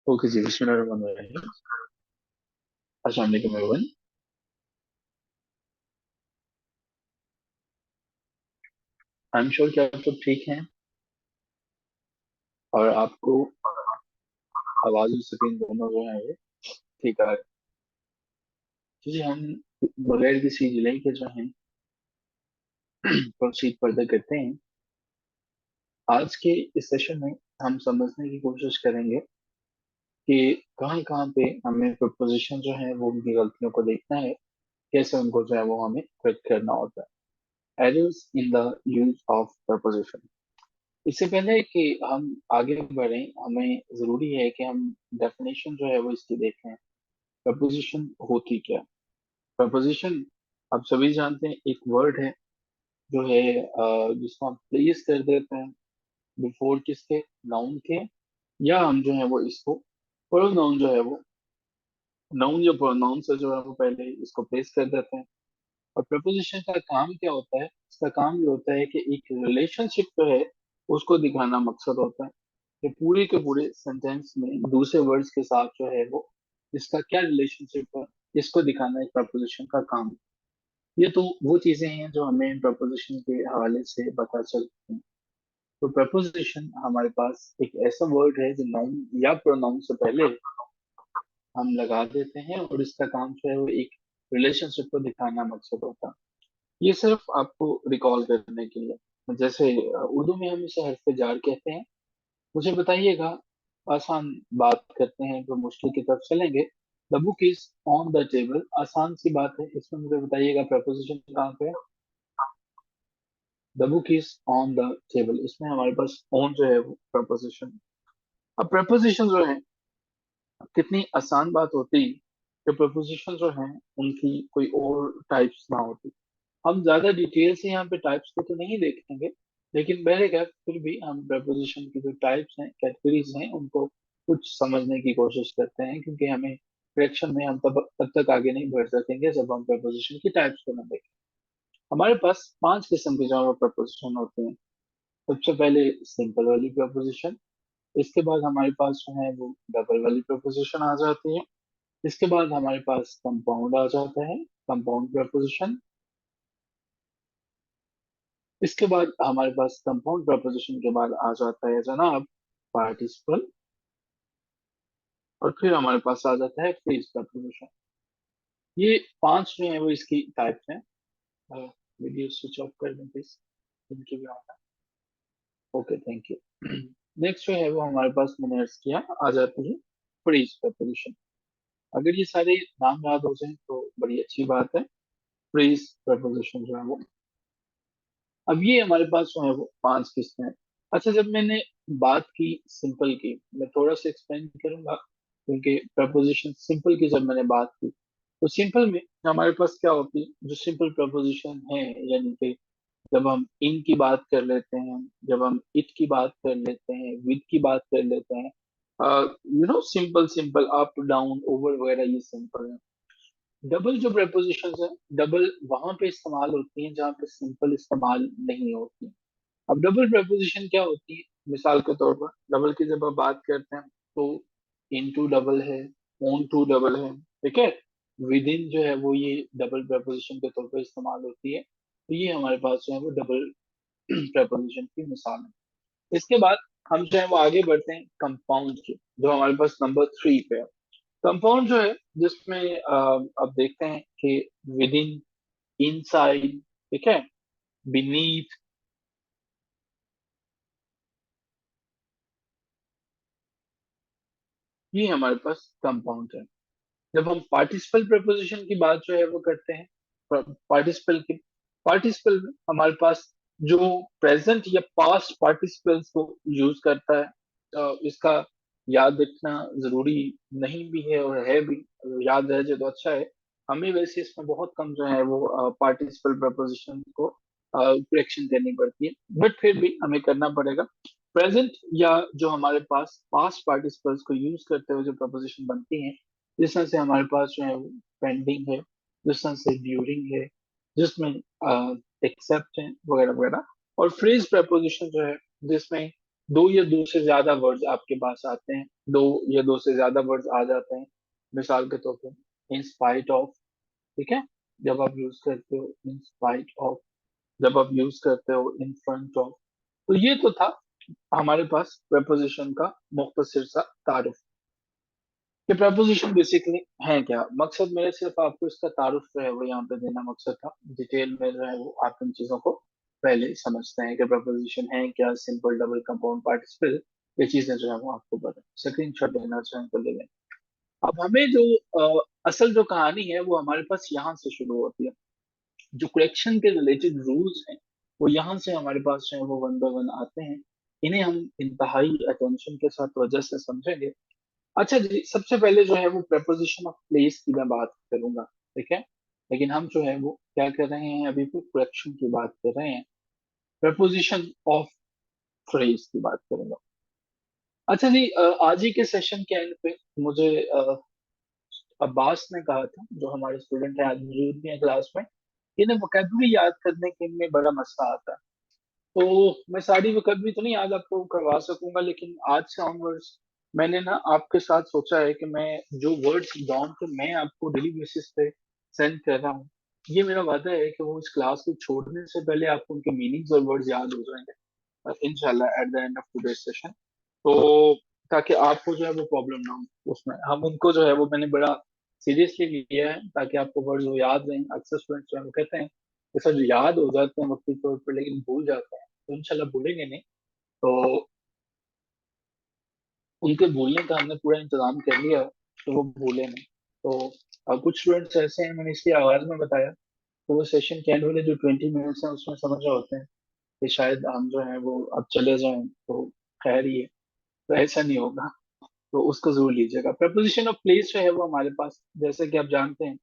Okay जी, बिस्मिल्लाहिर्रहमानिर्रहीम। अस्सलाम वालेकुम एवरीवन। आई एम श्योर कि आप सब ठीक हैं और आपको आवाज और स्क्रीन दोनों जो है वो ठीक है। तो जी हम बगैर किसी डिले के जो है प्रोसीड फर्दर करते हैं। आज के इस सेशन में हम समझने की कोशिश करेंगे कि कहाँ कहाँ पे हमें प्रपोजिशन जो है वो उनकी गलतियों को देखना है, कैसे उनको जो है वो हमें करेक्ट करना होता है। Errors in the use of preposition. इससे पहले कि हम आगे बढ़ें, हमें जरूरी है कि हम डेफिनेशन जो है वो इसकी देखें। प्रपोजिशन होती क्या? प्रपोजिशन आप सभी जानते हैं, एक वर्ड है जो है जिसको हम प्लेस कर देते हैं बिफोर किसके, नाउन के, या हम जो है वो इसको प्रोनाउन जो है वो नाउन या प्रोनाउन से जो है वो पहले इसको प्लेस कर देते हैं। और प्रपोजिशन का काम क्या होता है? इसका काम ये होता है कि एक रिलेशनशिप जो है उसको दिखाना मकसद होता है कि पूरे के पूरे सेंटेंस में दूसरे वर्ड्स के साथ जो है वो इसका क्या रिलेशनशिप है, इसको दिखाना एक प्रपोजिशन का काम है। ये तो वो चीजें हैं जो हमें प्रपोजिशन के हवाले से पता चलती हैं। तो प्रपोजिशन हमारे पास एक ऐसा वर्ड है जो नाउन या प्रोनाउन से पहले हम लगा देते हैं और इसका काम जो है वो एक रिलेशनशिप को दिखाना मकसद होता है। ये सिर्फ आपको रिकॉल करने के लिए, जैसे उर्दू में हम इसे हर्फ जार कहते हैं। मुझे बताइएगा, आसान बात करते हैं तो मुश्किल की तरफ चलेंगे। The book is on the table, आसान सी बात है। इसमें मुझे बताइएगा प्रपोजिशन कहाँ पे है? The book is on the table, इसमें हमारे पास ऑन जो है वो प्रपोजिशन। अब प्रपोजिशन जो है, कितनी आसान बात होती कि प्रपोजिशन जो है उनकी कोई और टाइप्स ना होती। हम ज्यादा डिटेल से यहाँ पे टाइप्स को तो नहीं देखेंगे, लेकिन बहरकैफ फिर भी हम प्रपोजिशन की जो टाइप्स हैं, कैटेगरीज हैं, उनको कुछ समझने की कोशिश करते हैं, क्योंकि हमें फ्रैक्शन में हम तब तक आगे नहीं बढ़ सकेंगे जब हम प्रपोजिशन की टाइप्स को ना देखें। हमारे पास 5 किस्म के जो प्रपोजिशन होते हैं। सबसे पहले सिंपल वाली प्रपोजिशन, इसके बाद हमारे पास जो है वो डबल वाली प्रपोजिशन आ जाती है। इसके बाद हमारे पास कंपाउंड आ जाता है, कंपाउंड प्रपोजिशन। इसके बाद हमारे पास कंपाउंड प्रपोजिशन के बाद आ जाता है जनाब पार्टिसिपल। और फिर हमारे पास आ जाता है फ्रेज प्रपोजिशन। ये 5 जो है वो इसकी टाइप्स हैं। वीडियो स्विच ऑफ कर दें प्लीज, इनकी भी आता है। Okay, thank you. नेक्स्ट जो है वो हमारे पास मैंने अर्ज किया, आ जाती है फ्रेज प्रपोजिशन। अगर ये सारे नाम याद हो जाए तो बड़ी अच्छी बात है। फ्रेज प्रपोजिशन जो है वो, अब ये हमारे पास जो है वो 5 किस्में हैं। अच्छा, जब मैंने बात की सिंपल की, मैं थोड़ा सा एक्सप्लेन करूंगा, क्योंकि प्रपोजिशन सिंपल की जब मैंने बात की तो सिंपल में हमारे पास क्या होती है, जो सिंपल प्रपोजिशन है, यानी कि जब हम इन की बात कर लेते हैं, जब हम इट की बात कर लेते हैं, विद की बात कर लेते हैं, simple simple, up down over वगैरह, ये सिंपल है। डबल जो प्रपोजिशन है, डबल वहां पे इस्तेमाल होती हैं जहाँ पे सिंपल इस्तेमाल नहीं होती। अब डबल प्रपोजिशन क्या होती है? मिसाल के तौर पर डबल की जब आप बात करते हैं तो इनटू डबल है, ऑन टू डबल है, ठीक है। विद इन जो है वो ये डबल प्रपोजिशन के तौर पर इस्तेमाल होती है। तो ये हमारे पास जो है वो डबल प्रपोजिशन की मिसाल है। इसके बाद हम जो है वो आगे बढ़ते हैं कंपाउंड की, जो हमारे पास नंबर 3 पे है। कंपाउंड जो है, जिसमें अब देखते हैं कि विद इन, इनसाइड, ठीक है, बीनीथ, ये हमारे पास कंपाउंड है। जब हम पार्टिसिपल प्रपोजिशन की बात जो है वो करते हैं, पार्टिसिपल की, पार्टिसिपल में हमारे पास जो प्रेजेंट या पास्ट पार्टिसिपल्स को यूज करता है, इसका याद रखना जरूरी नहीं भी है और है भी। याद रह जाए तो अच्छा है। हमें वैसे इसमें बहुत कम जो है वो पार्टिसिपल प्रपोजिशन को करेक्शन करनी पड़ती है, बट फिर भी हमें करना पड़ेगा। प्रेजेंट या जो हमारे पास पास्ट पार्टिसिपल्स को यूज करते हुए जो प्रपोजिशन बनती हैं, जिस तरह से हमारे पास जो है पेंडिंग है, जिस तरह से ड्यूरिंग है, जिसमें एक्सेप्ट है, वगैरह वगैरह, और फ्रेज preposition जो है जिसमें दो या दो से ज्यादा वर्ड्स आपके पास आते हैं, दो या दो से ज्यादा वर्ड्स आ जाते हैं। मिसाल के तौर पर इन स्पाइट ऑफ, ठीक है, जब आप यूज करते हो इन स्पाइट ऑफ, जब आप यूज करते हो इन फ्रंट ऑफ। तो ये तो था हमारे पास preposition का मुख्तसर सा तारुफ। ये प्रपोजिशन बेसिकली है क्या, मकसद मेरे सिर्फ आपको इसका तारुफ जो है वो यहाँ पे देना मकसद था। डिटेल में जो है वो आप इन चीजों को पहले समझते हैं कि प्रपोजिशन है क्या, सिंपल डबल कंपाउंड पार्टिसिपल, ये चीजें जो है वो आपको बता स्क्रीन शॉट लेना चाहें तो ले लें। अब हमें जो असल जो कहानी है वो हमारे पास यहाँ से शुरू होती है। जो करेक्शन के रिलेटेड रूल्स हैं वो यहाँ से हमारे पास जो है वो वन बाय वन आते हैं। इन्हें हम इंतहाई अटेंशन के साथ वजह से समझेंगे। अच्छा जी, सबसे पहले जो है वो preposition ऑफ प्लेस की मैं बात करूंगा, ठीक है। लेकिन हम जो है वो क्या कर रहे हैं, अभी भी correction की बात कर रहे हैं, preposition ऑफ फ्रेज की बात करूंगा। अच्छा जी, आज ही के सेशन के एंड पे मुझे अब्बास ने कहा था, जो हमारे स्टूडेंट है आज मौजूद भी है क्लास में, इन्हें वोकेबलरी याद करने के में बड़ा मसला आता है। तो मैं सारी वोकेबलरी तो नहीं आज आपको करवा सकूंगा, लेकिन आज से ऑनवर्ड्स मैंने ना आपके साथ सोचा है कि मैं जो वर्ड्स डॉन के मैं आपको डेली बेसिस पे सेंड कर रहा हूँ, ये मेरा वादा है कि वो इस क्लास को छोड़ने से पहले आपको उनके मीनिंग्स और वर्ड्स याद हो जाएंगे इंशाल्लाह at the end of today session. तो ताकि आपको जो है वो प्रॉब्लम ना हो उसमें, हम उनको जो है वो मैंने बड़ा सीरियसली लिया है ताकि आपको वर्ड्स वो याद रहें। अक्सर स्टूडेंट्स जो है वो कहते हैं कि सर याद हो जाते हैं वक्ती तौर पर लेकिन भूल जाते हैं, तो इंशाल्लाह भूलेंगे नहीं। तो उनके भूलने का हमने पूरा इंतजाम कर लिया है, तो वो भूले नहीं। तो कुछ स्टूडेंट्स ऐसे हैं, मैंने इसलिए आवाज में बताया, तो वो सेशन के एंड वाले जो 20 मिनट्स हैं उसमें समझ रहे होते हैं कि शायद हम जो है वो अब चले जाएं तो खैर ही है। तो ऐसा नहीं होगा, तो उसको जरूर लीजिएगा। प्रपोजिशन ऑफ प्लेस जो है वो हमारे पास, जैसे कि आप जानते हैं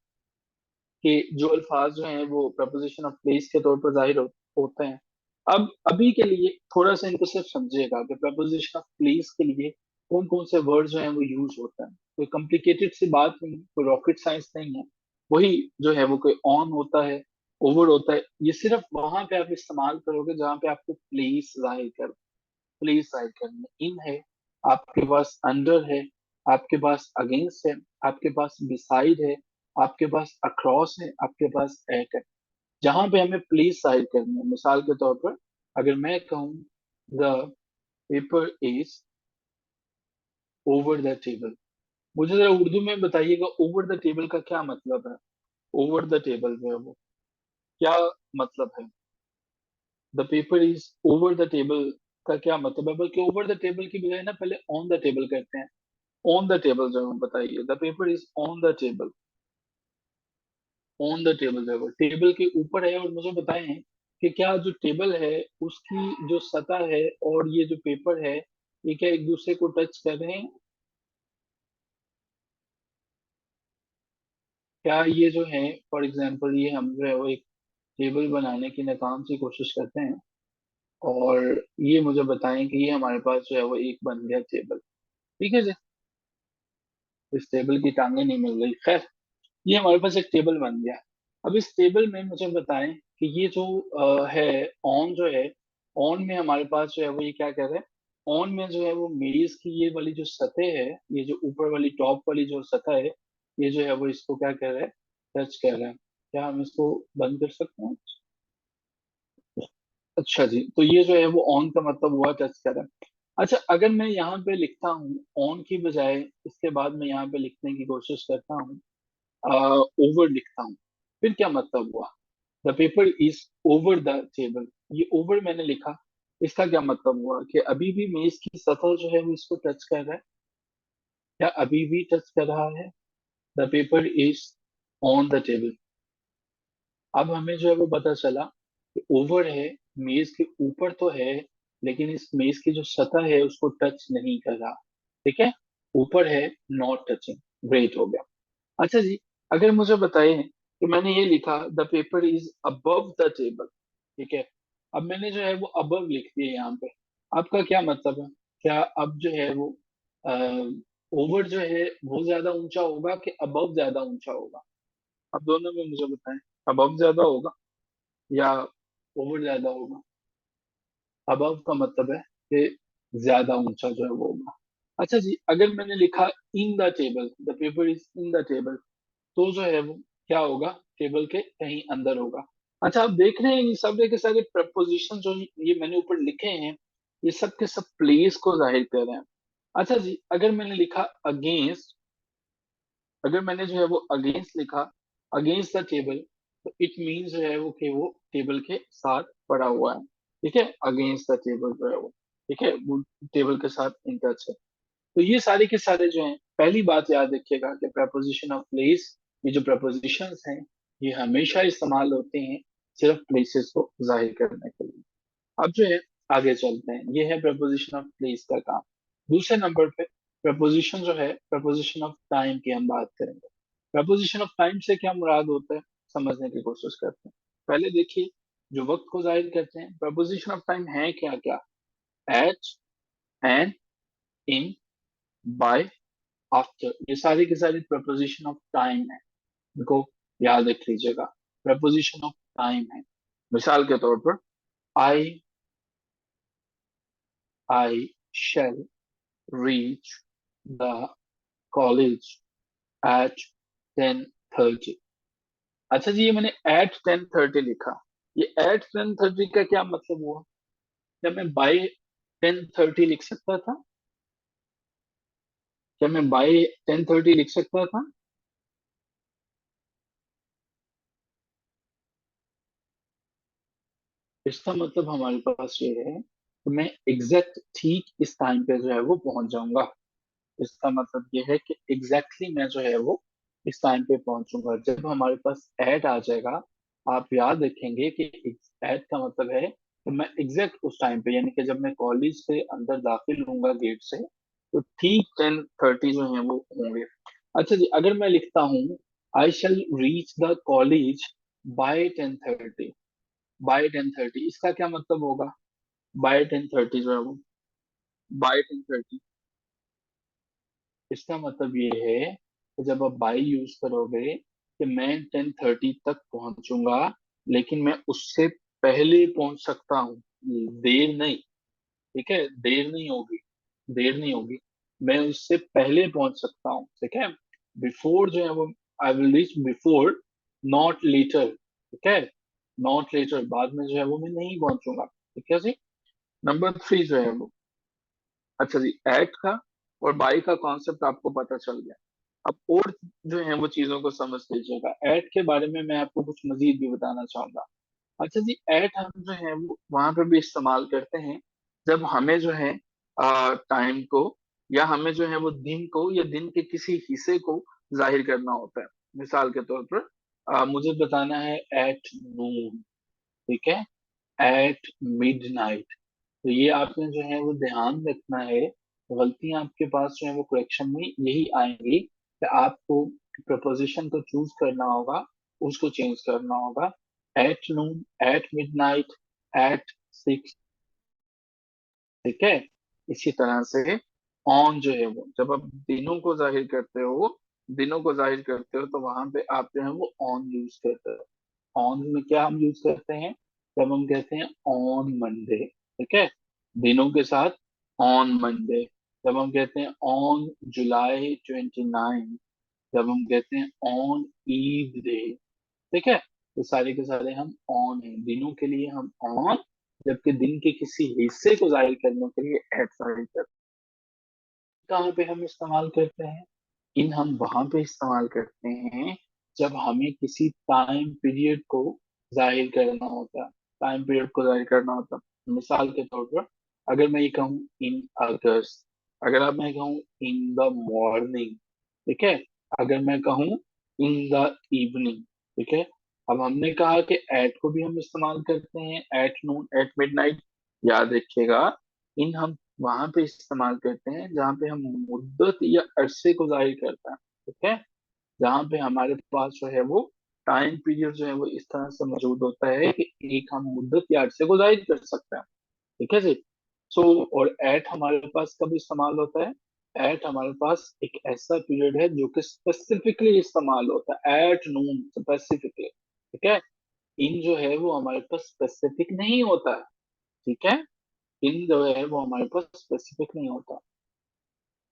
कि जो अल्फाज जो हैं वो प्रपोजिशन ऑफ प्लेस के तौर पर जाहिर होते हैं। अब अभी के लिए थोड़ा सा इनको सिर्फ समझिएगा कि प्रपोजिशन ऑफ प्लेस के लिए कौन कौन से वर्ड जो हैं वो यूज होते हैं। कोई कॉम्प्लिकेटेड सी बात नहीं, कोई रॉकेट साइंस नहीं है। वही जो है वो कोई ऑन होता है, ओवर होता है, ये सिर्फ वहां पे आप इस्तेमाल करोगे जहां पे आपको प्लेस जाहिर कर, प्लेस जाहिर करनी। इन है, आपके पास अंडर है, आपके पास अगेंस्ट है, आपके पास बिसाइड है, आपके पास अक्रॉस है, आपके पास एट है। जहां पे हमें प्लेस जाहिर करनी है, मिसाल के तौर पर अगर मैं कहूँ the paper is over the table, मुझे जरा उर्दू में बताइएगा ओवर द टेबल का क्या मतलब है। ओवर द टेबल जो है वो क्या मतलब है। The paper is over the table का क्या मतलब है, बल्कि ओवर द टेबल की बजाय ना पहले ऑन द टेबल कहते हैं। ऑन द टेबल जो है बताइए, the paper is on the table. On the table जो है वो टेबल के ऊपर है, और मुझे बताएं कि क्या जो टेबल है उसकी जो सतह है और ये जो पेपर है ये क्या एक दूसरे को टच कर रहे हैं। क्या ये जो है फॉर एग्जांपल ये हम जो है वो एक टेबल बनाने की नाकाम सी कोशिश करते हैं, और ये मुझे बताएं कि ये हमारे पास जो है वो एक बन गया टेबल, ठीक है जी। इस टेबल की टांगे नहीं मिल रही, खैर ये हमारे पास एक टेबल बन गया। अब इस टेबल में मुझे बताएं कि ये जो है ऑन जो है, ऑन में हमारे पास जो है वो ये क्या कर रहे हैं। ऑन में जो है वो मेज की ये वाली जो सतह है, ये जो ऊपर वाली टॉप वाली जो सतह है, ये जो है वो इसको क्या कर रहा है, टच कर रहा है। क्या हम इसको बंद कर सकते हैं। अच्छा जी, तो ये जो है वो ऑन का मतलब हुआ टच कर रहा है। अच्छा, अगर मैं यहाँ पे लिखता हूँ ऑन की बजाय, इसके बाद मैं यहाँ पे लिखने की कोशिश करता हूँ ओवर लिखता हूँ, फिर क्या मतलब हुआ। The paper is over the table, ये ओवर मैंने लिखा, इसका क्या मतलब हुआ कि अभी भी मेज की सतह जो है वो इसको टच कर रहा है। क्या अभी भी टच कर रहा है। The paper is on the table. अब हमें जो है वो पता चला कि ओवर है, मेज के ऊपर तो है, लेकिन इस मेज की जो सतह है उसको टच नहीं कर रहा, ठीक है। ऊपर है, नॉट टचिंग, ग्रेट हो गया। अच्छा जी, अगर मुझे बताइए कि मैंने ये लिखा the paper is above the table, ठीक है। अब मैंने जो है वो अबव लिख दिया यहाँ पे, आपका क्या मतलब है। क्या अब जो है वो ओवर जो है वो ज्यादा ऊंचा होगा कि अबव ज्यादा ऊंचा होगा। अब दोनों में मुझे बताएं, अबव ज्यादा होगा या ओवर ज्यादा होगा। अबव का मतलब है कि ज्यादा ऊंचा जो है वो होगा। अच्छा जी, अगर मैंने लिखा in the table, the paper is in the table, तो जो है वो क्या होगा, टेबल के कहीं अंदर होगा। अच्छा, आप देख रहे हैं ये सारे के सारे प्रपोजिशन जो ये मैंने ऊपर लिखे हैं, ये सब के सब प्लेस को जाहिर कर रहे हैं। अच्छा जी, अगर मैंने लिखा अगेंस्ट, अगर मैंने जो है वो अगेंस्ट लिखा, अगेंस्ट द टेबल, तो इट मीन जो है वो कि वो टेबल के साथ पड़ा हुआ है। ठीक है, अगेंस्ट द टेबल जो है वो, ठीक है, वो टेबल के साथ इन टच है। तो ये सारे के सारे जो हैं, पहली बात याद रखिएगा कि प्रपोजिशन ऑफ प्लेस, ये जो प्रपोजिशंस हैं, ये हमेशा इस्तेमाल होते हैं सिर्फ प्लेसेस को जाहिर करने के लिए। अब जो है आगे चलते हैं, ये है प्रपोजिशन ऑफ प्लेस का काम। दूसरे नंबर पे प्रपोजिशन जो है, प्रपोजिशन ऑफ टाइम की हम बात करेंगे। प्रपोजिशन ऑफ टाइम से क्या मुराद होता है, समझने की कोशिश करते हैं। पहले देखिए, जो वक्त को जाहिर करते हैं, प्रपोजिशन ऑफ टाइम है क्या क्या, at, and, in, by, after, ये सारी की सारी प्रपोजिशन ऑफ टाइम है। इनको याद रख लीजिएगा, प्रपोजिशन ऑफ टाइम है। मिसाल के तौर पर, I I shall reach the college at 10:30। अच्छा जी, ये मैंने एट 10:30 लिखा, ये एट 10:30 का क्या मतलब हुआ? क्या मैं बाय 10:30 लिख सकता था? क्या मैं बाय 10:30 लिख सकता था? इसका मतलब हमारे पास ये है कि मैं एग्जैक्ट ठीक इस टाइम पे जो है वो पहुंच जाऊंगा। इसका मतलब ये है कि एग्जैक्टली मैं जो है वो इस टाइम पे पहुंचूंगा। जब हमारे पास ऐड आ जाएगा, आप याद रखेंगे कि ऐड का मतलब है कि मैं एग्जैक्ट उस टाइम पे, यानी कि जब मैं कॉलेज के अंदर दाखिल होऊंगा गेट से, तो ठीक 10:30 जो है वो होंगे। अच्छा जी, अगर मैं लिखता हूँ I shall reach the college by 10:30, by 10:30, इसका क्या मतलब होगा? बाय 10:30 जो है वो, बाय 10:30, इसका मतलब ये है कि जब आप बाई यूज करोगे कि मैं 10:30 तक पहुंचूंगा, लेकिन मैं उससे पहले पहुंच सकता हूँ, देर नहीं। ठीक है, देर नहीं होगी, देर नहीं होगी, मैं उससे पहले पहुंच सकता हूँ। ठीक है, बिफोर जो है वो, I will reach before, not later. ठीक है, नॉट लेटर, बाद में जो है वो मैं नहीं पहुंचूंगा। ठीक है जी। नंबर 3 जो है वो, अच्छा जी, एट का और बाई का कॉन्सेप्ट आपको पता चल गया। अब और जो है वो चीजों को समझ लीजिएगा। एट के बारे में मैं आपको कुछ मजीद भी बताना चाहूंगा। अच्छा जी, एट हम जो है वो वहां पे भी इस्तेमाल करते हैं जब हमें जो है टाइम को, या हमें जो है वो दिन को या दिन के किसी हिस्से को जाहिर करना होता है। मिसाल के तौर पर मुझे बताना है एट नून, ठीक है, एट मिडनाइट। तो ये आपने जो है वो ध्यान रखना है। गलतियां आपके पास जो है वो करेक्शन में यही आएंगी कि आपको प्रपोजिशन को चूज करना होगा, उसको चेंज करना होगा। At noon, at midnight, at 6। ठीक है, इसी तरह से ऑन जो है वो, जब आप दिनों को जाहिर करते हो, दिनों को जाहिर करते हो, तो वहां पे आप जो है वो ऑन यूज करते हो। ऑन में क्या हम यूज करते हैं? जब हम कहते हैं ऑन मंडे, ठीक है, दिनों के साथ ऑन मंडे। जब हम कहते हैं ऑन जुलाई 29, जब हम कहते हैं ऑन ईद डे। ठीक है, तो सारे के सारे हम ऑन हैं, दिनों के लिए हम ऑन, जबकि दिन के किसी हिस्से को जाहिर करने के लिए एट जाहिर करते हैं। कहाँ पे हम इस्तेमाल करते हैं? इन हम वहां पे इस्तेमाल करते हैं जब हमें किसी टाइम पीरियड को जाहिर करना होता है, टाइम पीरियड को जाहिर करना होता है। मिसाल के तौर पर, अगर मैं ये कहूँ इन अगस्त, अगर अब मैं कहूँ इन द मॉर्निंग, ठीक है, अगर मैं कहूँ इन द इवनिंग, ठीक है। अब हमने कहा कि एट को भी हम इस्तेमाल करते हैं, एट नून, एट मिडनाइट। याद रखिएगा, इन हम वहां पे इस्तेमाल करते हैं जहाँ पे हम मुद्दत या अरसे को जाहिर करते हैं। ठीक है, जहाँ पे हमारे पास जो है वो टाइम पीरियड जो है वो इस तरह से मौजूद होता है कि एक हम मुद्दत या अरसे को जाहिर कर सकते हैं। ठीक है जी। सो और एट हमारे पास कब इस्तेमाल होता है? एट हमारे पास एक ऐसा पीरियड है जो कि स्पेसिफिकली इस्तेमाल होता है, एट नून स्पेसिफिकली। ठीक है, इन जो है वो हमारे पास स्पेसिफिक नहीं होता है। ठीक है, इन जो है वो हमारे पास स्पेसिफिक नहीं होता।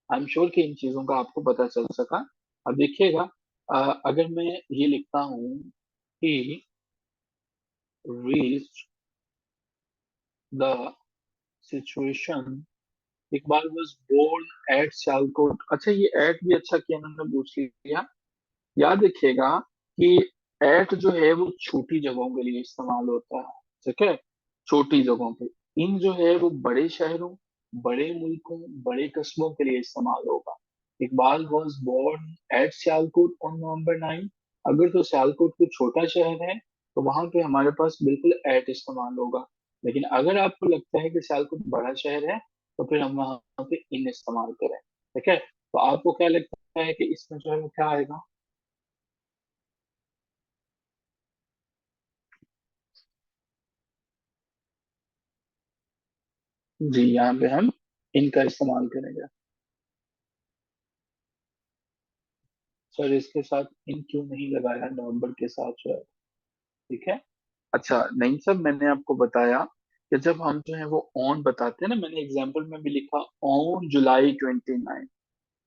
आई एम श्योर कि इन चीजों का आपको पता चल सका। अब देखिएगा, अगर मैं ये लिखता हूँ कि reach the situation Iqbal was born at Sialkot. अच्छा, ये एट भी अच्छा किया मैंने पूछ लिया। याद रखिएगा कि एट जो है वो छोटी जगहों के लिए इस्तेमाल होता है, ठीक है, छोटी जगहों पे। इन जो है वो बड़े शहरों, बड़े मुल्कों, बड़े कस्बों के लिए इस्तेमाल होगा। Iqbal was born at Sialkot on November 9। अगर तो सियालकोट कोई छोटा शहर है तो वहां पे हमारे पास बिल्कुल एट इस्तेमाल होगा। लेकिन अगर आपको लगता है कि सियालकोट बड़ा शहर है तो फिर हम वहां पे इन इस्तेमाल करें। ठीक है, तो आपको क्या लगता है कि इसमें जो है वो क्या आएगा? जी, यहाँ पे हम इनका इस्तेमाल करेंगे। सर, इसके साथ इन क्यों नहीं लगाया नवंबर के साथ जो है? ठीक है। अच्छा नहीं सर, मैंने आपको बताया कि जब हम जो है वो ऑन बताते हैं ना, मैंने एग्जांपल में भी लिखा ऑन July 29,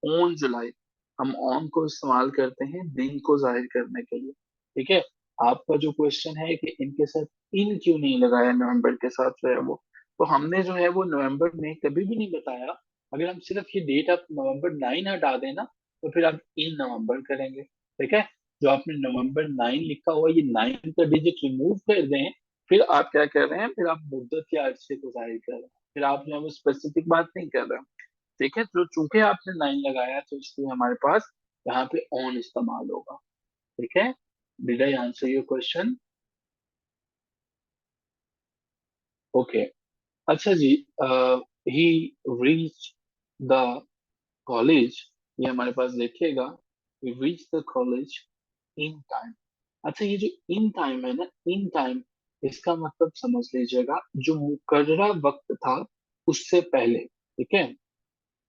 ऑन जुलाई। हम ऑन को इस्तेमाल करते हैं दिन को जाहिर करने के लिए। ठीक है। आपका जो क्वेश्चन है कि इनके साथ इन क्यों नहीं लगाया नवंबर के साथ जो है वो, तो हमने जो है वो नवंबर में कभी भी नहीं बताया। अगर हम सिर्फ ये डेट आप November 9 हटा देना तो फिर आप इन नवंबर करेंगे। ठीक है। जो आपने November 9 लिखा हुआ, ये 9 का डिजिट रिमूव कर दें, फिर आप क्या कर रहे हैं, फिर आप मुद्दत या अरसे को जाहिर कर रहे हैं, फिर आप जो है वो स्पेसिफिक बात नहीं कर रहे हैं। ठीक है, तो चूंकि आपने 9 लगाया तो इसलिए हमारे पास यहाँ पे ऑन इस्तेमाल होगा। ठीक है। Did I answer your question? Okay. अच्छा जी, ही रीच द कॉलेज, ये हमारे पास देखिएगा, he reach the college in time. अच्छा, ये जो इन टाइम है ना, इन टाइम, इसका मतलब समझ लीजिएगा जो मुकर्ररा वक्त था उससे पहले। ठीक है,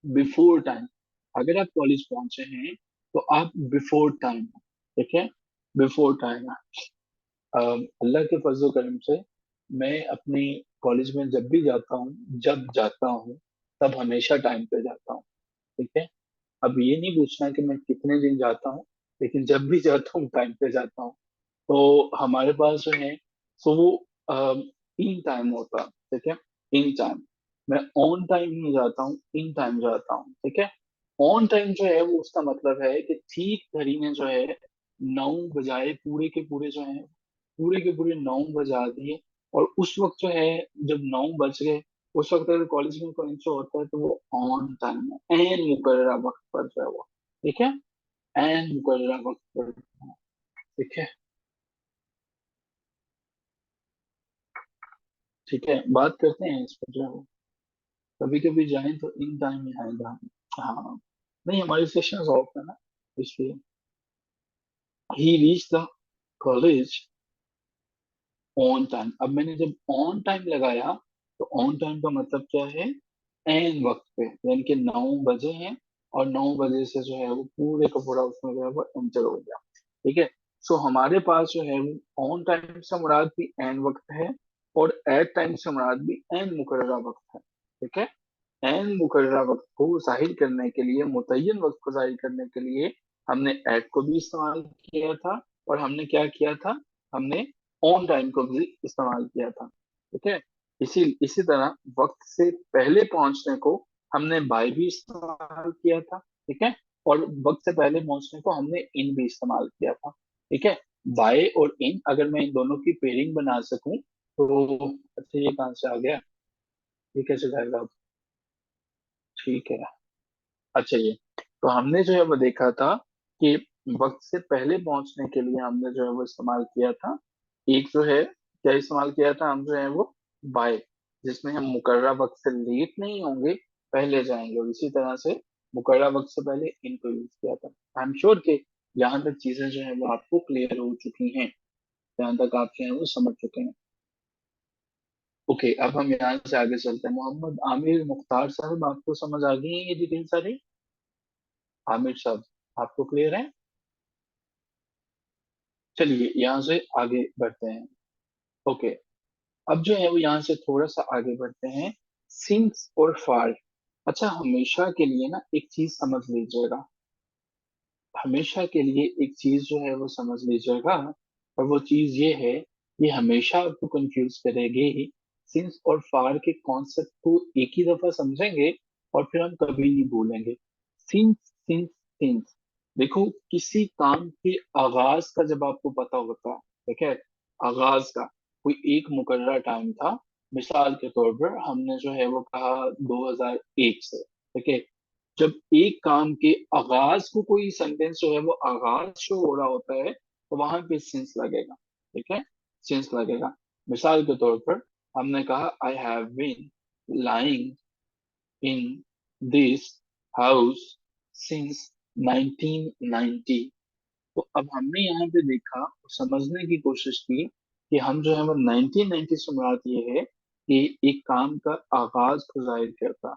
बिफोर टाइम। अगर आप कॉलेज पहुंचे हैं तो आप बिफोर टाइम, ठीक है, बिफोर टाइम। अल्लाह के फजल करम से मैं अपने कॉलेज में जब भी जाता हूँ, जब जाता हूँ, तब हमेशा टाइम पे जाता हूँ। ठीक है। अब ये नहीं पूछना कि मैं कितने दिन जाता हूँ, लेकिन जब भी जाता हूँ टाइम पे जाता हूँ। तो हमारे पास जो है सो वो इन टाइम होता है। ठीक है, इन टाइम। मैं ऑन टाइम नहीं जाता हूँ, इन टाइम जाता हूँ। ठीक है। ऑन टाइम जो है वो उसका मतलब है कि ठीक घड़ी में जो है 9 बजाए, पूरे के पूरे जो है, पूरे के पूरे 9 बजा दिए। और उस वक्त जो है, जब 9 बज गए, उस वक्त अगर कॉलेज में कोई इंश्योर होता है तो वो ऑन टाइम है, एन मुकर्ररा वक्त पर जो है वो। ठीक है, एन मुकर्ररा वक्त पर। ठीक है। ठीक है, बात करते हैं इस पर जो है वो। कभी कभी जाए तो इन टाइम में आएगा। हाँ, नहीं हमारी सेशन ऑफ है ना, इसलिए। He reach the college on time. अब मैंने जब ऑन टाइम लगाया तो ऑन टाइम का मतलब क्या है? एन वक्त पे, यानी कि 9 बजे हैं और 9 बजे से जो है वो पूरे का पूरा उसमें जो है वो एंटर हो गया। ठीक है। सो हमारे पास जो है वो ऑन टाइम से मुराद भी एन वक्त है और एट टाइम से मुराद भी एन मुकर्ररा वक्त है। ठीक है। एन मुकर्ररा वक्त को जाहिर करने के लिए, मुतय्यन वक्त को जाहिर करने के लिए हमने एट को भी इस्तेमाल किया था, और हमने क्या किया था, हमने ऑन टाइम को भी इस्तेमाल किया था। ठीक है। इसी इसी तरह वक्त से पहले पहुंचने को हमने बाय भी इस्तेमाल किया था। ठीक है। और वक्त से पहले पहुंचने को हमने इन भी इस्तेमाल किया था। ठीक है। बाय और इन, अगर मैं इन दोनों की पेयरिंग बना सकूं तो। अच्छा, ये कहाँ से आ गया? ये कैसे जाएगा अब? ठीक है। अच्छा, ये तो हमने जो है वो देखा था कि वक्त से पहले पहुंचने के लिए हमने जो है वो इस्तेमाल किया था, एक जो है क्या इस्तेमाल किया था, हम जो है वो बाय, जिसमें हम मुकर्रर वक्त से लेट नहीं होंगे, पहले जाएंगे। और इसी तरह से मुकर्रर वक्त से पहले इनको यूज किया था। आई एम श्योर कि यहाँ तक चीजें जो है वो आपको क्लियर हो चुकी हैं, यहाँ तक आप जो है वो समझ चुके हैं। ओके, अब हम यहाँ से आगे चलते हैं। मोहम्मद आमिर मुख्तार साहब, आपको समझ आ गई है ये डिटेल सारी? आमिर साहब, आपको क्लियर है? चलिए यहाँ से आगे बढ़ते हैं। ओके, अब जो है वो यहाँ से थोड़ा सा आगे बढ़ते हैं। सिंस और फार। अच्छा, हमेशा के लिए ना एक चीज समझ लीजिएगा, हमेशा के लिए एक चीज जो है वो समझ लीजिएगा, और वो चीज ये है, ये हमेशा आपको कंफ्यूज करेगी। सिंस और फार के कॉन्सेप्ट को एक ही दफा समझेंगे और फिर हम कभी नहीं भूलेंगे। Since, since, since. देखो, किसी काम के आगाज का जब आपको पता होता है, ठीक है, आगाज का कोई एक मुकर्रर टाइम था, मिसाल के तौर पर हमने जो है वो कहा 2001 से, ठीक है, जब एक काम के आगाज को कोई सेंटेंस जो है वो आगाज शो हो रहा होता है, तो वहां पे सिंस लगेगा, ठीक है, सिंस लगेगा। मिसाल के तौर पर हमने कहा I have been lying in this house since 1990। तो अब हमने यहाँ पे देखा और समझने की कोशिश की कि हम जो है वो 1990 से मुराद ये है कि एक काम का आगाज को जाहिर करता,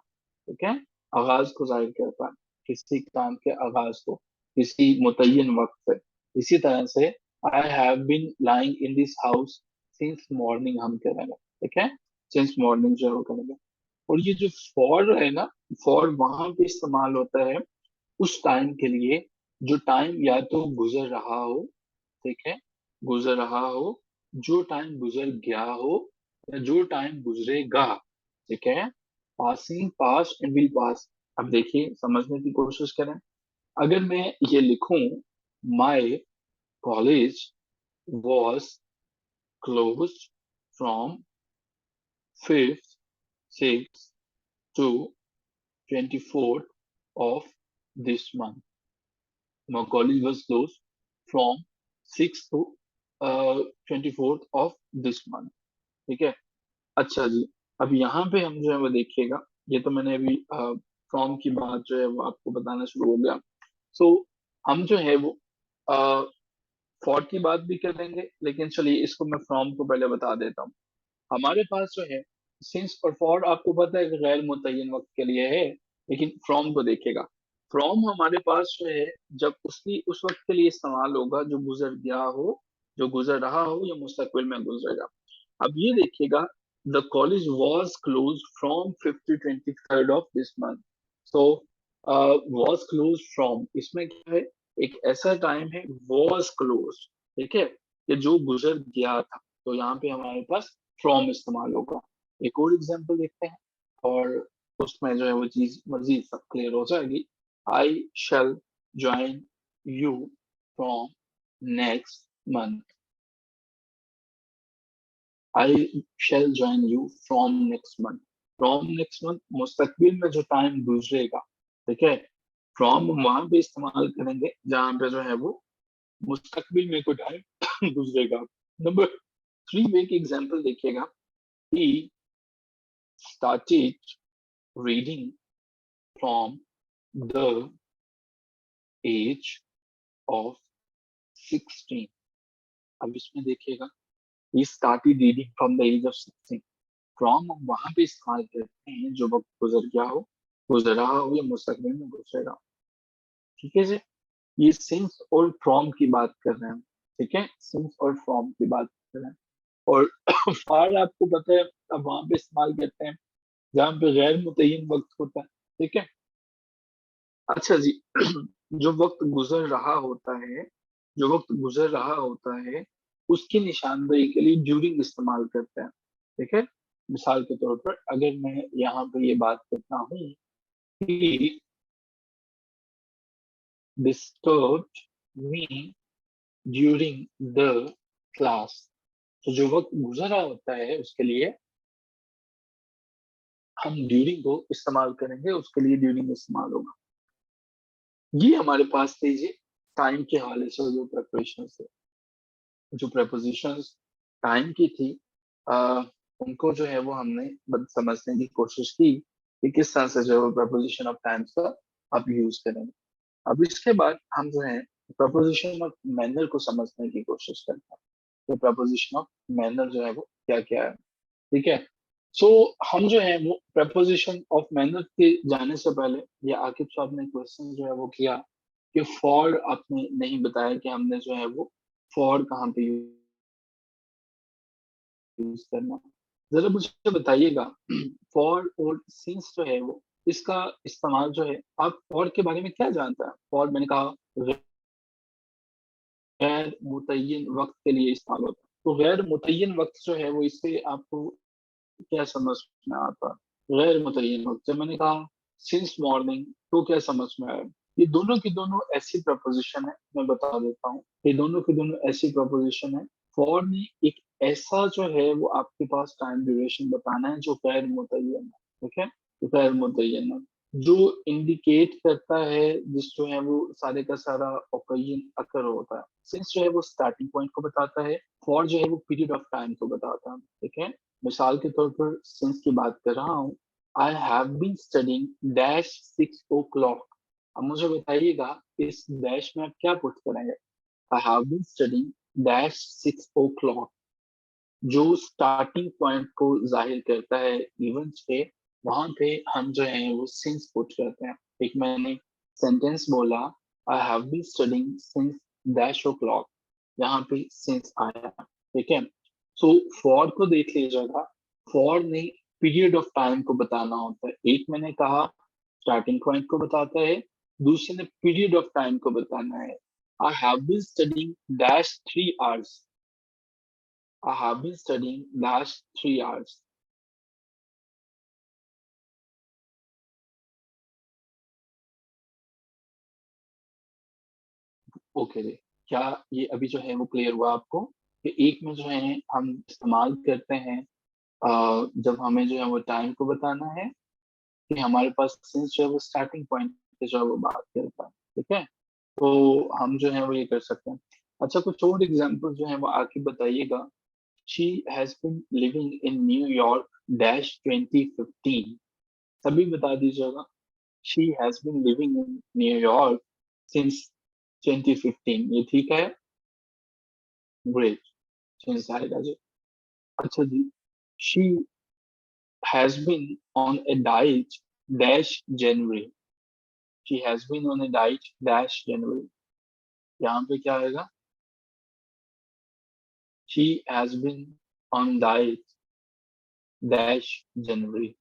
ठीक है, आगाज को जाहिर करता है, किसी काम के आगाज को, किसी मुतय्यन वक्त से। इसी तरह से I have been lying in this house since morning हम करेंगे, ठीक है, सिंस मॉर्निंग जो है वो करेंगे। और ये जो फॉर है ना, फॉर वहां पे इस्तेमाल होता है उस टाइम के लिए जो टाइम या तो गुजर रहा हो, ठीक है, गुजर रहा हो, जो टाइम गुजर गया हो, या जो टाइम गुजरेगा, ठीक है, passing, pass and will pass. अब देखिए, समझने की कोशिश करें। अगर मैं ये लिखूं, my college was close from 5th 6th to 24th of this month, my college was closed from 6th to 24th of this month, ठीक है। अच्छा जी, अब यहाँ पे हम जो है वो देखिएगा, ये तो मैंने अभी फ्रॉम की बात जो है वो आपको बताना शुरू हो गया। सो हम जो है वो फॉर की बात भी करेंगे, लेकिन चलिए इसको मैं फ्रॉम को पहले बता देता हूँ। हमारे पास जो है सिंस और फॉर आपको पता है कि गैर मुतय्यन वक्त के लिए है, लेकिन फ्रॉम को देखिएगा। फ्रॉम हमारे पास जो है जब उसकी उस वक्त के लिए इस्तेमाल होगा जो गुजर गया हो, जो गुजर रहा हो, या मुस्तकबिल में गुजरेगा। अब ये देखिएगा, the college was close from 5th to 23rd of this month. So was close from, इसमें क्या है, एक ऐसा टाइम है वॉज क्लोज, ठीक है, कि जो गुजर गया था, तो यहाँ पे हमारे पास फ्रॉम इस्तेमाल होगा। एक और एग्जांपल देखते हैं, और उसमें जो है वो चीज मजीद सब क्लियर हो जाएगी। I shall join you from next month. I shall join you from next month. From next month मुस्तकबिल में जो टाइम गुजरेगा, ठीक है, फ्रॉम वहां पे इस्तेमाल करेंगे जहां पे जो है वो मुस्तकबिल में कोई टाइम गुजरेगा। नंबर 3 में एक एग्जांपल देखिएगा। ही started reading from the age of 16। अब इसमें देखिएगा, he started reading from the age of 16। From हम वहां पे इस्तेमाल करते हैं जो वक्त गुजर गया हो, गुजर रहा हो, या मुस्तकबिल में गुजरेगा, ठीक है जी। ये सिंस और फ्रॉम की बात कर रहे हैं, ठीक है, सिंस और फ्रॉम की बात कर रहे हैं। और फार आपको पता है अब वहां पे इस्तेमाल करते हैं जहाँ पे गैर मुतय्यन वक्त होता है, ठीक है। अच्छा जी, जो वक्त गुजर रहा होता है, जो वक्त गुजर रहा होता है, उसकी निशानदेही के लिए ड्यूरिंग इस्तेमाल करते हैं, ठीक है। मिसाल के तौर पर अगर मैं यहाँ पे ये बात करता हूँ कि disturbed me during the class, तो जो वक्त गुजर रहा होता है उसके लिए हम ड्यूरिंग को इस्तेमाल करेंगे, उसके लिए ड्यूरिंग इस्तेमाल होगा। ये हमारे पास थे जी टाइम के हवाले से जो प्रेपरेशन से, जो प्रपोजिशंस टाइम की थी, आ, उनको जो है वो हमने समझने की कोशिश की कि किस तरह से जो है प्रपोजिशन ऑफ टाइम्स का आप यूज करेंगे। अब इसके बाद हम जो है प्रपोजिशन ऑफ मैनर को समझने की कोशिश करते हैं। तो प्रपोजिशन ऑफ मैनर जो है वो क्या क्या है, ठीक है। सो हम जो है वो प्रपोजिशन ऑफ मैनर के जाने से पहले, ये आकिब साहब ने क्वेश्चन जो है वो किया कि फॉर आपने नहीं बताया कि हमने जो है वो फॉर कहाँ पे यूज करना। जरा मुझे बताइएगा फॉर और सिंस जो है वो इसका इस्तेमाल जो है, आप फॉर के बारे में क्या जानते हैं? फॉर मैंने कहा गैर मुतय्यन वक्त के लिए इस्तेमाल होता है, तो गैर मुतय्यन वक्त जो है वो इससे आपको क्या समझ में आता है? गैर मुतय्यन वक्त जब मैंने कहा सिंस मॉर्निंग, तो क्या समझ में आया? ये दोनों की दोनों ऐसी प्रपोजिशन है, मैं बता देता हूँ, ये दोनों की दोनों ऐसी प्रपोजिशन है। फॉर ने एक ऐसा जो है वो आपके पास टाइम ड्यूरेशन बताना है जो गैर मुतय्यन है, ठीक है? तो गैर मुतय्यन है जो इंडिकेट करता है, जिस जो है वो सारे का सारा ओकेजन अकर होता है। सिंस जो है वो स्टार्टिंग पॉइंट को बताता है, फॉर जो है वो पीरियड ऑफ टाइम को बताता है, ठीक है? मिसाल के तौर पर सिंस की बात कर रहा हूँ, I have been studying dash 6 o'clock। अब मुझे बताइएगा इस डैश में आप क्या पुट करेंगे? I have been studying dash 6 o'clock, जो स्टार्टिंग पॉइंट को जाहिर करता है इवेंट्स पे, वहां पे हम जो है वो सिंस पुट करते हैं। एक मैंने सेंटेंस बोला, I have been studying since dash o'clock, यहाँ पे सिंस आया, ठीक है? सो फॉर को देख लीजिएगा, फॉर ने पीरियड ऑफ टाइम को बताना होता है। एक मैंने कहा स्टार्टिंग पॉइंट को बताता है, दूसरे ने पीरियड ऑफ टाइम को बताना है। I have been studying dash 3 hours, I have been studying last 3 hours. Okay ji, क्या ये अभी जो है वो क्लियर हुआ आपको कि एक में जो है हम इस्तेमाल करते हैं जब हमें जो है वो टाइम को बताना है, कि हमारे पास सिंस जो है वो स्टार्टिंग पॉइंट पे जो है वो बात करता है, ठीक है? तो हम जो है वो ये कर सकते हैं। अच्छा, कुछ और एग्जांपल जो है वो आके बताइएगा। She has been living in New York dash 2015, सभी बता दीजिएगा। She has been living in New York since 2015, ये ठीक है? ग्रेट, सिंस आएगा जी। अच्छा जी, she has been on a diet dash January, she has been on a diet dash January, यहाँ पे क्या आएगा? She has been on diet dash January,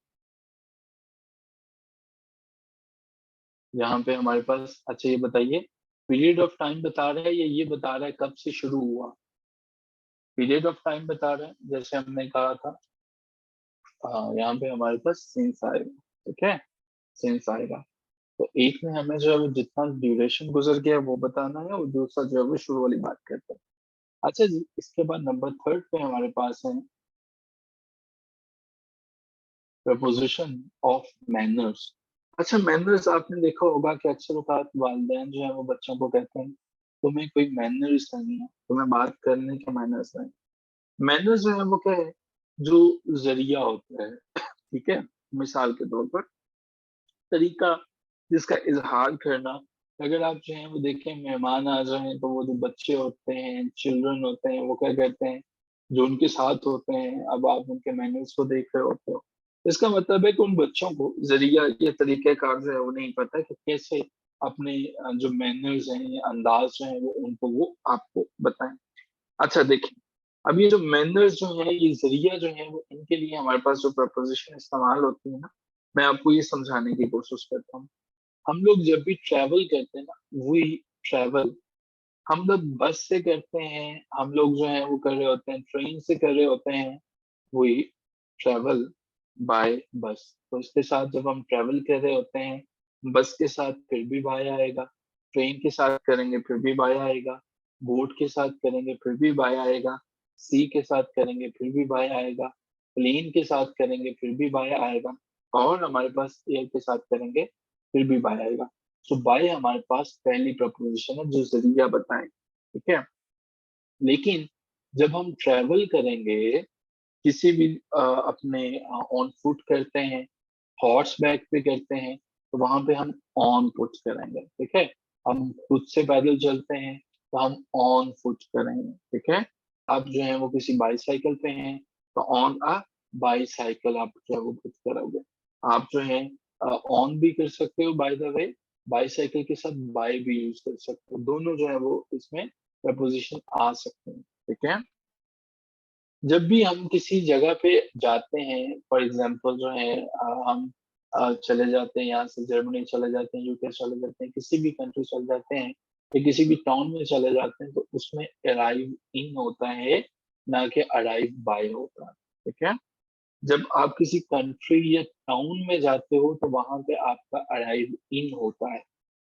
यहाँ पे हमारे पास, अच्छा ये बताइए, पीरियड ऑफ टाइम बता रहा है या ये बता रहा है कब से शुरू हुआ? पीरियड ऑफ टाइम बता रहा है, जैसे हमने कहा था। हाँ, यहाँ पे हमारे पास सिंस आएगा, ठीक है? सिंस आएगा। तो एक में हमें जो है वो जितना ड्यूरेशन गुजर गया है वो बताना है, और दूसरा जो है वो शुरू वाली बात करता है। अच्छा जी, इसके बाद नंबर थर्ड पे हमारे पास है प्रपोजिशन ऑफ मैनर्स। अच्छा, मैनर्स आपने देखा होगा कि अक्सर औकात वालिदैन जो है वो बच्चों को कहते हैं तुम्हें कोई मैनर्स नहीं है, तुम्हें बात करने के मैनर्स नहीं। मैनर्स जो है वो क्या है? जो जरिया होता है, ठीक है? मिसाल के तौर पर तरीका जिसका इजहार करना। अगर आप जो है वो देखें, मेहमान आ जाएं तो वो जो बच्चे होते हैं, चिल्ड्रन होते हैं, वो क्या कहते हैं, जो उनके साथ होते हैं, अब आप उनके मैनर्स को देख रहे होते हो, इसका मतलब है कि उन बच्चों को जरिया ये तरीके कार जो है वो नहीं पता कि कैसे अपने जो मैनर्स हैं या अंदाज जो है वो उनको वो आपको बताएं। अच्छा देखिए, अब ये जो मैनर्स जो है, ये जरिया जो है वो, इनके लिए हमारे पास जो प्रपोजिशन इस्तेमाल होती है ना, मैं आपको ये समझाने की कोशिश करता हूँ। हम लोग जब भी ट्रैवल करते हैं ना, वी ट्रैवल, हम लोग बस से करते हैं, हम लोग जो है वो कर रहे होते हैं, ट्रेन से कर रहे होते हैं, वी ट्रैवल बाय बस। तो इसके साथ जब हम ट्रैवल कर रहे होते हैं बस के साथ, फिर भी बाय आएगा। ट्रेन के साथ करेंगे फिर भी बाय आएगा। बोट के साथ करेंगे फिर भी बाय आएगा। सी के साथ करेंगे फिर भी बाय आएगा। प्लेन के साथ करेंगे फिर भी बाय आएगा। और हमारे पास एयर के साथ करेंगे फिर भी बाय आएगा। सो बाय हमारे पास पहली प्रपोजिशन है जो जरिया बताए, ठीक है? लेकिन जब हम ट्रैवल करेंगे, किसी भी अपने ऑन फुट करते हैं, हॉर्स बैक पे करते हैं, तो वहां पे हम ऑन फुट करेंगे, ठीक है? हम खुद से पैदल चलते हैं तो हम ऑन फुट करेंगे, ठीक है? आप जो है वो किसी बाईसाइकिल पे हैं तो ऑन अ बाईसाइकिल आप जो है वो फुट करोगे। आप जो है ऑन भी कर सकते हो, बाय द वे बाईसाइकिल के साथ बाय भी यूज कर सकते हो, दोनों जो है वो इसमें प्रपोजिशन आ सकते हैं, ठीक है? जब भी हम किसी जगह पे जाते हैं, फॉर एग्जांपल जो है हम चले जाते हैं यहाँ से, जर्मनी चले जाते हैं, यूके चले जाते हैं, किसी भी कंट्री चले जाते हैं या किसी भी टाउन में चले जाते हैं, तो उसमें अराइव इन होता है, ना कि अराइव बाय होता है। ठीक है? जब आप किसी कंट्री या टाउन में जाते हो तो वहां पे आपका अराइव इन होता है,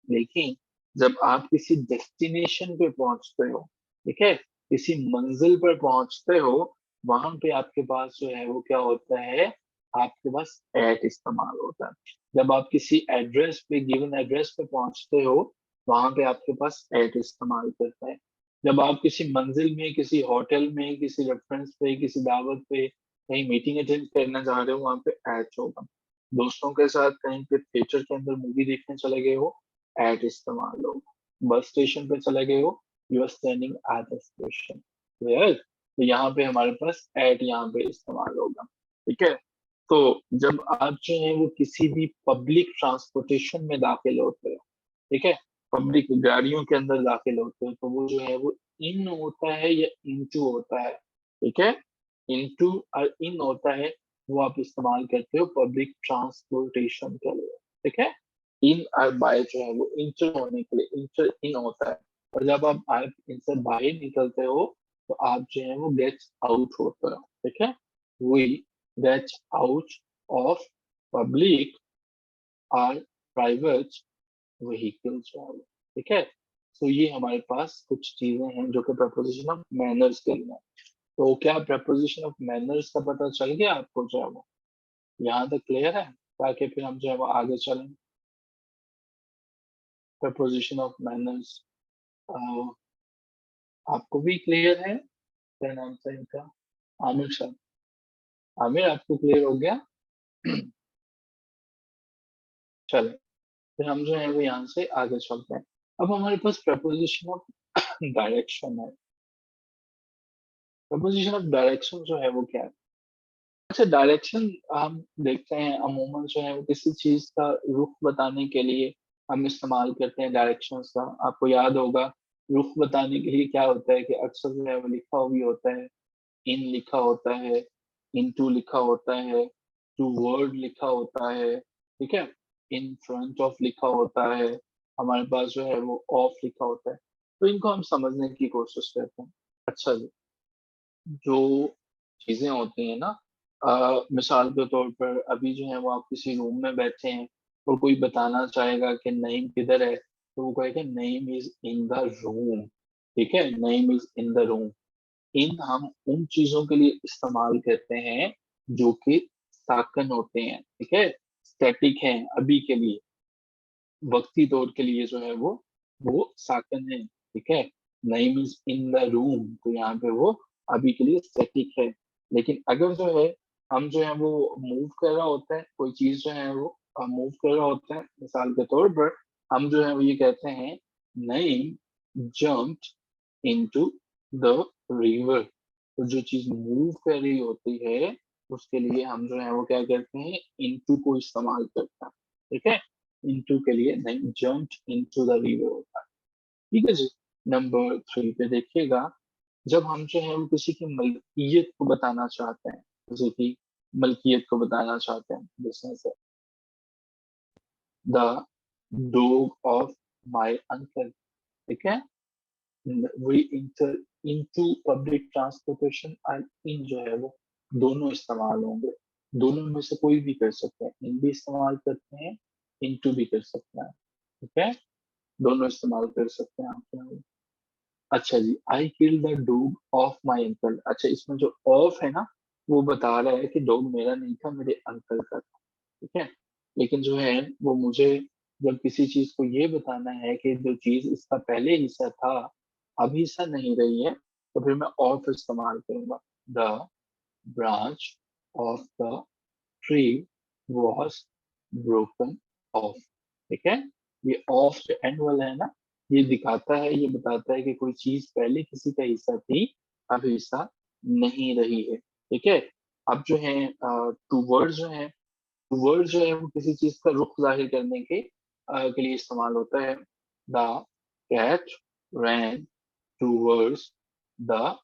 लेकिन जब आप किसी डेस्टिनेशन पे पहुंचते हो, ठीक है, किसी मंजिल पर पहुंचते हो, वहां पे आपके पास जो है वो क्या होता है, आपके पास एट इस्तेमाल होता है। जब आप किसी एड्रेस पे, गिवन एड्रेस पे पहुंचते हो, वहां पे आपके पास एट इस्तेमाल करता है। जब आप किसी मंजिल में, किसी होटल में, किसी रेफरेंस पे, किसी दावत पे, कहीं मीटिंग अटेंड करने जा रहे हो, वहां पे एट होगा। दोस्तों के साथ कहीं पे थिएटर के अंदर मूवी देखने चले गए हो, एट इस्तेमाल होगा। बस स्टेशन पे चले गए हो, you are standing at the station, clear? तो यहाँ पे हमारे पास एट यहाँ पे इस्तेमाल होगा। ठीक है? तो जब आप जो है वो किसी भी पब्लिक ट्रांसपोर्टेशन में दाखिल होते हो, ठीक है, पब्लिक गाड़ियों के अंदर दाखिल होते हो, तो वो जो है वो इन होता है या इनटू होता है। ठीक है? इनटू और इन होता है, वो आप इस्तेमाल करते हो पब्लिक ट्रांसपोर्टेशन के लिए। ठीक है? इन और बाय जो है वो इंटर होने के लिए इंटर इन होता है, और जब आप इनसे बाहर निकलते हो तो आप जो है वो गेट आउट होते हो। ठीक है? We get out of public और प्राइवेट व्हीकल जो है वो। ठीक है? तो ये हमारे पास कुछ चीजें हैं जो कि प्रपोजिशन ऑफ मैनर्स के लिए हैं। तो क्या प्रपोजिशन ऑफ मैनर्स का पता चल गया आपको जो है वो? यहाँ तक क्लियर है, ताकि फिर हम जो है वो आगे चलें। प्रपोजिशन ऑफ मैनर्स आपको भी क्लियर है? क्या नाम था इनका? आमिर साहब। आमिर, आपको क्लियर हो गया? चले, फिर हम जो है वो यहाँ से आगे चलते हैं। अब हमारे पास प्रपोजिशन ऑफ डायरेक्शन है। प्रपोजिशन ऑफ डायरेक्शन जो है वो क्या है? अच्छा, डायरेक्शन हम देखते हैं अमूमन जो है वो किसी चीज का रुख बताने के लिए हम इस्तेमाल करते हैं डायरेक्शंस का। आपको याद होगा, रुख बताने के लिए क्या होता है कि अक्सर जो है वो लिखा हुआ भी होता है, इन लिखा होता है, इनटू लिखा होता है, टू वर्ड लिखा होता है, ठीक है, इन फ्रंट ऑफ लिखा होता है, हमारे पास जो है वो ऑफ लिखा होता है। तो इनको हम समझने की कोशिश करते हैं। अच्छा जी, जो चीजें होती हैं ना, मिसाल के तौर पर अभी जो है वो आप किसी रूम में बैठे हैं और कोई बताना चाहेगा कि नईम किधर है, तो वो कहेगा Naeem is in the room. ठीक है? Naeem is in the room. इन हम उन चीजों के लिए इस्तेमाल करते हैं जो कि साकन होते हैं, ठीक है, स्टैटिक हैं अभी के लिए, वक्ती तौर के लिए जो है वो साकन है। ठीक है? Naeem is in the room, तो यहाँ पे वो अभी के लिए स्टैटिक है। लेकिन अगर जो है हम जो है वो मूव कर रहा होता है, कोई चीज जो है वो मूव कर रहा होता है, मिसाल के तौर पर हम जो है वो ये कहते हैं Naeem jumped into the river. तो जो चीज मूव कर रही होती है उसके लिए हम जो है वो क्या करते हैं, इनटू को इस्तेमाल करते हैं। ठीक है? इनटू के लिए नहीं, जम्प इनटू द रिवर होता है। ठीक है जी। नंबर 3 पे देखिएगा, जब हम जो है वो किसी की मलकियत को बताना चाहते हैं, किसी की मलकियत को बताना चाहते हैं, जैसे the dog of my uncle. ठीक है? We enter into public transportation और इन जो है वो दोनों इस्तेमाल होंगे। दोनों में से कोई भी कर सकते हैं, इन भी इस्तेमाल करते हैं, इनटू भी कर सकते हैं। ठीक है? दोनों इस्तेमाल कर सकते हैं आप यहाँ पे। अच्छा जी, I kill the dog of my uncle. अच्छा, इसमें जो ऑफ है ना, वो बता रहा है कि डॉग मेरा नहीं था, मेरे अंकल का था। ठीक है? लेकिन जो है वो मुझे जब किसी चीज को ये बताना है कि जो चीज इसका पहले हिस्सा था अब हिस्सा नहीं रही है, तो फिर मैं ऑफ इस्तेमाल करूंगा। The branch of the tree was broken of. ठीक है? ये ऑफ जो एंड वाला है ना, ये दिखाता है, ये बताता है कि कोई चीज पहले किसी का हिस्सा थी, अब हिस्सा नहीं रही है। ठीक है? अब जो है टू वर्ड जो है, वर्ड जो है वो किसी चीज का रुख जाहिर करने के लिए इस्तेमाल होता है। The cat ran towards the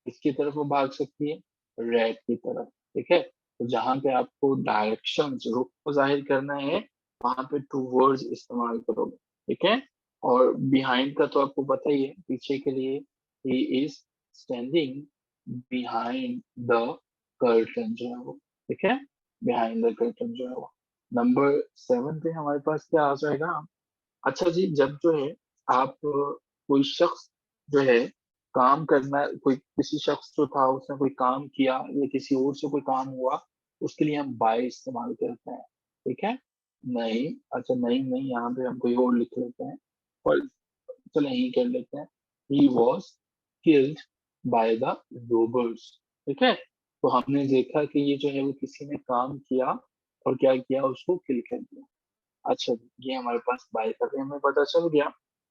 किसकी तरफ वो भाग सकती है? रेड की तरफ, ठीक है? तो जहाँ पे आपको डायरेक्शंस रुख को ज़ाहिर करना है, वहाँ पे टुवर्ड्स इस्तेमाल करोगे, ठीक है? और बिहाइंड का तो आपको पता ही है, पीछे के लिए he is standing behind the curtain जो है वो, ठीक है? बिहाइंड द कर्टन जो है वो। नंबर 7 पे हमारे पास क्या आ जाएगा? अच्छा जी, जब जो है आप कोई शख्स जो है काम करना कोई किसी शख्स जो था उसने कोई काम किया या किसी और से कोई काम हुआ, उसके लिए हम बाय इस्तेमाल करते हैं, ठीक है? नहीं, अच्छा नहीं, यहाँ पे हम कोई और लिख लेते हैं और चलो यही कर लेते हैं, he was killed by the robbers, ठीक है? तो हमने देखा कि ये जो है वो किसी ने काम किया और क्या किया उसको किल कर दिया। अच्छा, ये हमारे पास बाय का भी हमें पता चल गया।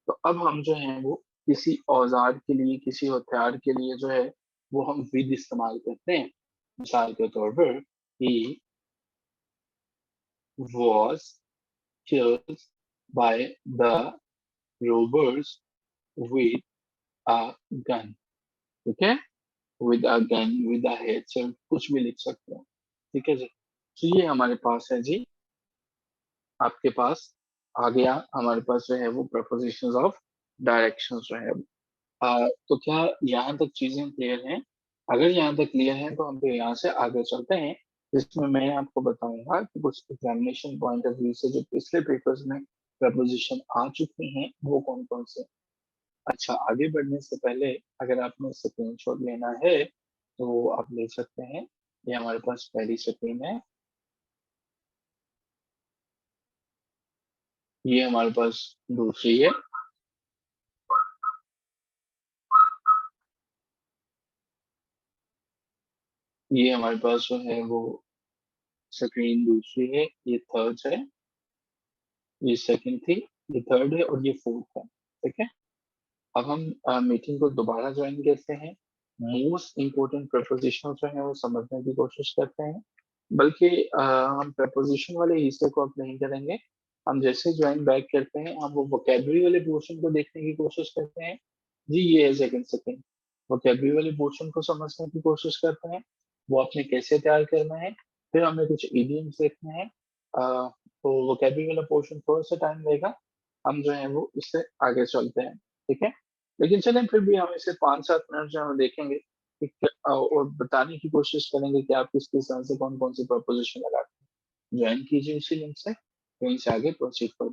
तो अब हम जो है वो किसी औज़ार के लिए, किसी हथियार के लिए जो है, वो हम विद इस्तेमाल करते हैं। मिसाल के तौर पर he was killed by the robbers with a gun, ठीक है? With a gun, with a headset कुछ भी लिख सकते हो। ठीक है जी? तो ये हमारे पास है जी, आपके पास आ गया हमारे पास जो है वो प्रीपोज़िशंस ऑफ डायरेक्शंस जो है। तो क्या यहाँ तक चीज़ें क्लियर हैं? अगर यहाँ तक क्लियर हैं तो हम फिर यहाँ से आगे चलते हैं, जिसमें मैं आपको बताऊँगा कि कुछ एग्ज़ामिनेशन पॉइंट ऑफ व्यू से जो पिछले पेपर्स में प्रीपोज़िशन आ चुके हैं, वो कौन-कौन से हैं। अच्छा, आगे बढ़ने से पहले अगर आपने स्क्रीनशॉट लेना है, तो आप ले सकते हैं। ये हमारे पास पहली स्क्रीन है, ये हमारे पास दूसरी है, ये हमारे पास जो है वो स्क्रीन दूसरी है, ये थर्ड है, ये सेकंड थी, ये थर्ड है और ये फोर्थ है, ठीक है? अब हम मीटिंग को दोबारा जॉइन करते हैं। मोस्ट इम्पोर्टेंट प्रीपोज़िशंस जो हैं वो समझने की कोशिश करते हैं। बल्कि हम प्रीपोज़िशन वाले हिस्से को अब नहीं करेंगे। हम जैसे जॉइन बैक करते हैं, हम वो वोकैब्युलरी वाले पोर्शन को देखने की कोशिश करते हैं। जी, ये है सेकंड सेकंड। वोकैब्युलरी वाले पोर्शन को समझने की कोशिश करते हैं। वो आपने कैसे तैयार करना है, फिर हमें कुछ इडियम्स देखने हैं। तो वोकैब्युलरी वाला पोर्शन थोड़ा-सा टाइम लेगा। हम जो है वो इससे आगे चलते हैं, ठीक है? लेकिन चलें फिर भी हम इसे 5-7 मिनट जो है वो देखेंगे कि और बताने की कोशिश करेंगे कि आप किस हिसाब से कौन-कौन सी प्रीपोज़िशन लगाते हैं। जॉइन कीजिए उसी लिंक से, वहीं से आगे प्रोसीड करें।